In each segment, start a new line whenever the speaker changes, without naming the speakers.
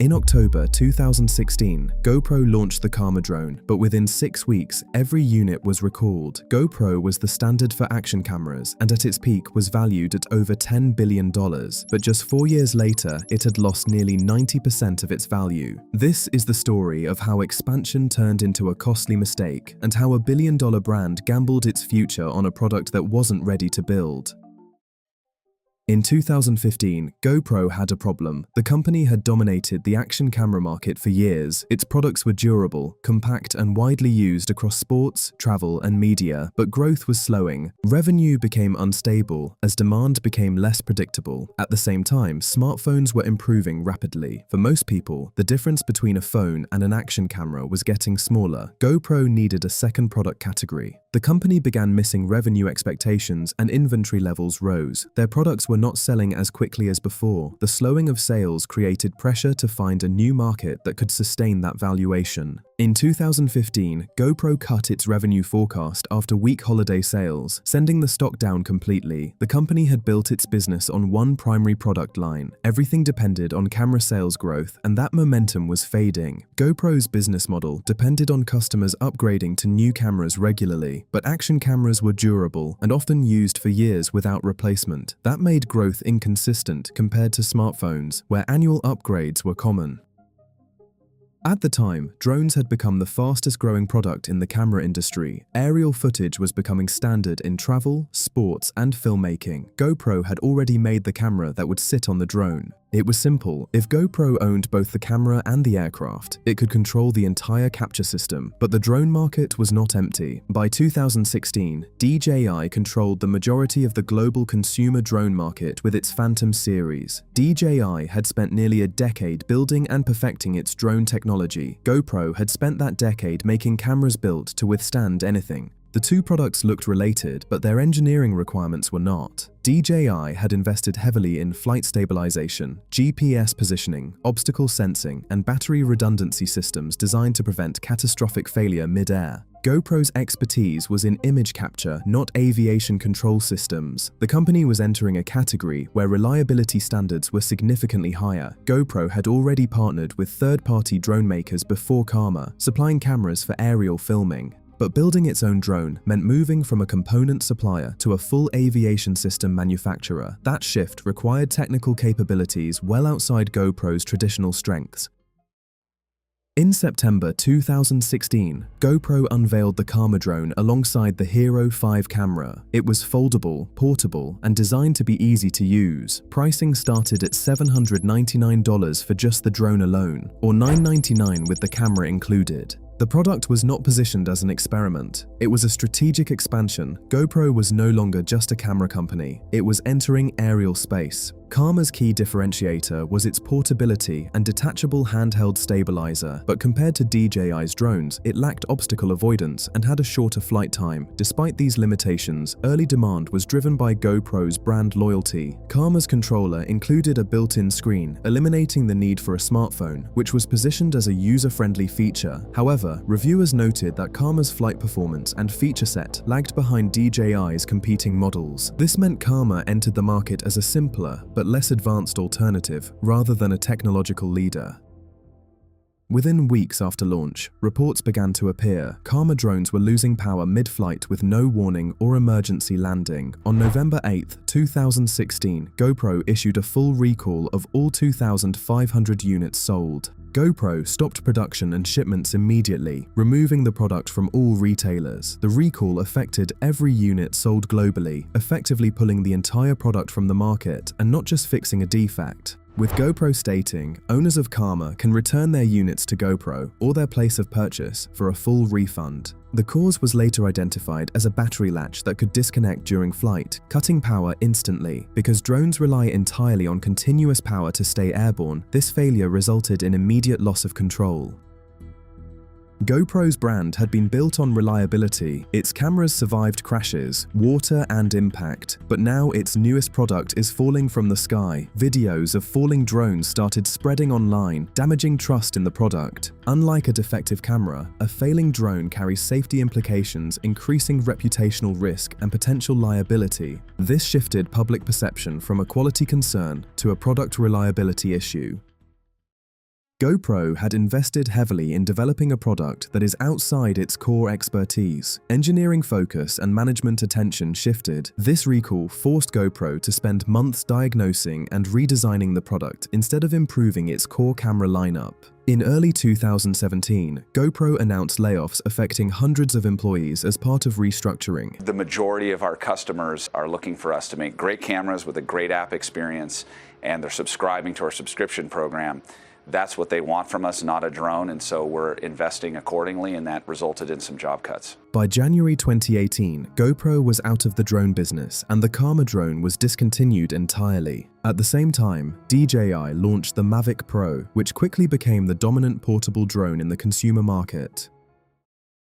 In October 2016, GoPro launched the Karma drone, but within 6 weeks, every unit was recalled. GoPro was the standard for action cameras, and at its peak was valued at over $10 billion. But just 4 years later, it had lost nearly 90% of its value. This is the story of how expansion turned into a costly mistake, and how a billion-dollar brand gambled its future on a product that wasn't ready to build. In 2015, GoPro had a problem. The company had dominated the action camera market for years. Its products were durable, compact, and widely used across sports, travel, and media, but growth was slowing. Revenue became unstable as demand became less predictable. At the same time, smartphones were improving rapidly. For most people, the difference between a phone and an action camera was getting smaller. GoPro needed a second product category. The company began missing revenue expectations and inventory levels rose. Their products were not selling as quickly as before. The slowing of sales created pressure to find a new market that could sustain that valuation. In 2015, GoPro cut its revenue forecast after weak holiday sales, sending the stock down completely. The company had built its business on one primary product line. Everything depended on camera sales growth, and that momentum was fading. GoPro's business model depended on customers upgrading to new cameras regularly, but action cameras were durable and often used for years without replacement. That made growth inconsistent compared to smartphones, where annual upgrades were common. At the time, drones had become the fastest growing product in the camera industry. Aerial footage was becoming standard in travel, sports, and filmmaking. GoPro had already made the camera that would sit on the drone. It was simple. If GoPro owned both the camera and the aircraft, it could control the entire capture system. But the drone market was not empty. By 2016, DJI controlled the majority of the global consumer drone market with its Phantom series. DJI had spent nearly a decade building and perfecting its drone technology. GoPro had spent that decade making cameras built to withstand anything. The two products looked related, but their engineering requirements were not. DJI had invested heavily in flight stabilization, GPS positioning, obstacle sensing, and battery redundancy systems designed to prevent catastrophic failure mid-air. GoPro's expertise was in image capture, not aviation control systems. The company was entering a category where reliability standards were significantly higher. GoPro had already partnered with third-party drone makers before Karma, supplying cameras for aerial filming. But building its own drone meant moving from a component supplier to a full aviation system manufacturer. That shift required technical capabilities well outside GoPro's traditional strengths. In September 2016, GoPro unveiled the Karma drone alongside the Hero 5 camera. It was foldable, portable, and designed to be easy to use. Pricing started at $799 for just the drone alone, or $999 with the camera included. The product was not positioned as an experiment. It was a strategic expansion. GoPro was no longer just a camera company. It was entering aerial space. Karma's key differentiator was its portability and detachable handheld stabilizer, but compared to DJI's drones, it lacked obstacle avoidance and had a shorter flight time. Despite these limitations, early demand was driven by GoPro's brand loyalty. Karma's controller included a built-in screen, eliminating the need for a smartphone, which was positioned as a user-friendly feature. However, reviewers noted that Karma's flight performance and feature set lagged behind DJI's competing models. This meant Karma entered the market as a simpler, but less advanced alternative rather than a technological leader. Within weeks after launch, reports began to appear. Karma drones were losing power mid-flight with no warning or emergency landing. On November 8, 2016, GoPro issued a full recall of all 2,500 units sold. GoPro stopped production and shipments immediately, removing the product from all retailers. The recall affected every unit sold globally, effectively pulling the entire product from the market and not just fixing a defect. With GoPro stating, owners of Karma can return their units to GoPro or their place of purchase for a full refund. The cause was later identified as a battery latch that could disconnect during flight, cutting power instantly. Because drones rely entirely on continuous power to stay airborne, this failure resulted in immediate loss of control. GoPro's brand had been built on reliability. Its cameras survived crashes, water, and impact. But now its newest product is falling from the sky. Videos of falling drones started spreading online, damaging trust in the product. Unlike a defective camera, a failing drone carries safety implications, increasing reputational risk and potential liability. This shifted public perception from a quality concern to a product reliability issue. GoPro had invested heavily in developing a product that is outside its core expertise. Engineering focus and management attention shifted. This recall forced GoPro to spend months diagnosing and redesigning the product instead of improving its core camera lineup. In early 2017, GoPro announced layoffs affecting hundreds of employees as part of restructuring.
The majority of our customers are looking for us to make great cameras with a great app experience, and they're subscribing to our subscription program. That's what they want from us, not a drone, and so we're investing accordingly, and that resulted in some job cuts.
By January 2018, GoPro was out of the drone business and the Karma drone was discontinued entirely. At the same time, DJI launched the Mavic Pro, which quickly became the dominant portable drone in the consumer market.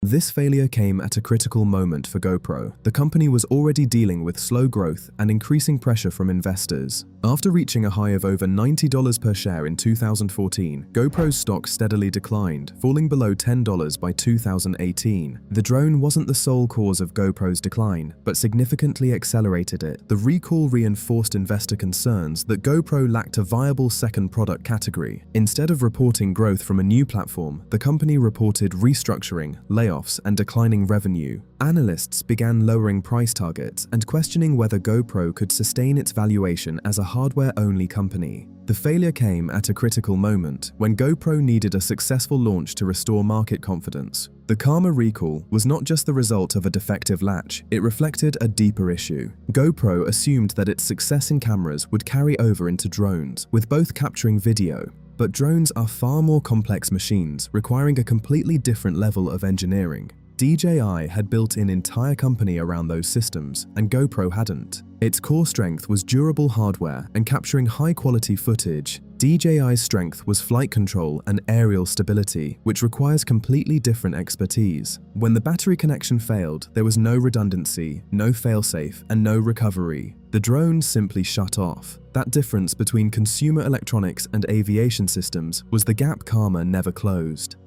This failure came at a critical moment for GoPro. The company was already dealing with slow growth and increasing pressure from investors. After reaching a high of over $90 per share in 2014, GoPro's stock steadily declined, falling below $10 by 2018. The drone wasn't the sole cause of GoPro's decline, but significantly accelerated it. The recall reinforced investor concerns that GoPro lacked a viable second product category. Instead of reporting growth from a new platform, the company reported restructuring, layoffs, and declining revenue. Analysts began lowering price targets and questioning whether GoPro could sustain its valuation as a hardware-only company. The failure came at a critical moment when GoPro needed a successful launch to restore market confidence. The Karma recall was not just the result of a defective latch, it reflected a deeper issue. GoPro assumed that its success in cameras would carry over into drones, with both capturing video. But drones are far more complex machines, requiring a completely different level of engineering. DJI had built an entire company around those systems, and GoPro hadn't. Its core strength was durable hardware and capturing high-quality footage. DJI's strength was flight control and aerial stability, which requires completely different expertise. When the battery connection failed, there was no redundancy, no failsafe, and no recovery. The drone simply shut off. That difference between consumer electronics and aviation systems was the gap Karma never closed.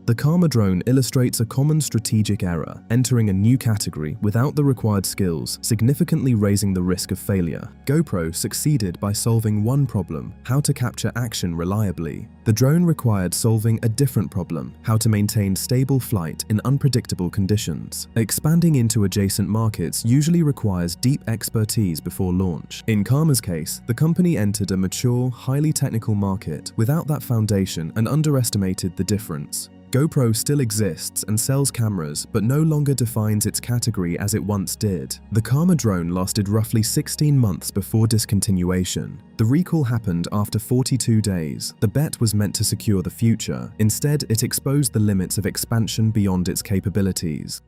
The Karma drone illustrates a common strategic error, entering a new category without the required skills, significantly raising the risk of failure. GoPro succeeded by solving one problem: how to capture action reliably. The drone required solving a different problem: how to maintain stable flight in unpredictable conditions. Expanding into adjacent markets usually requires deep expertise before launch. In Karma's case, the company entered a mature, highly technical market without that foundation and underestimated the difference. GoPro still exists and sells cameras, but no longer defines its category as it once did. The Karma drone lasted roughly 16 months before discontinuation. The recall happened after 42 days. The bet was meant to secure the future. Instead, it exposed the limits of expansion beyond its capabilities.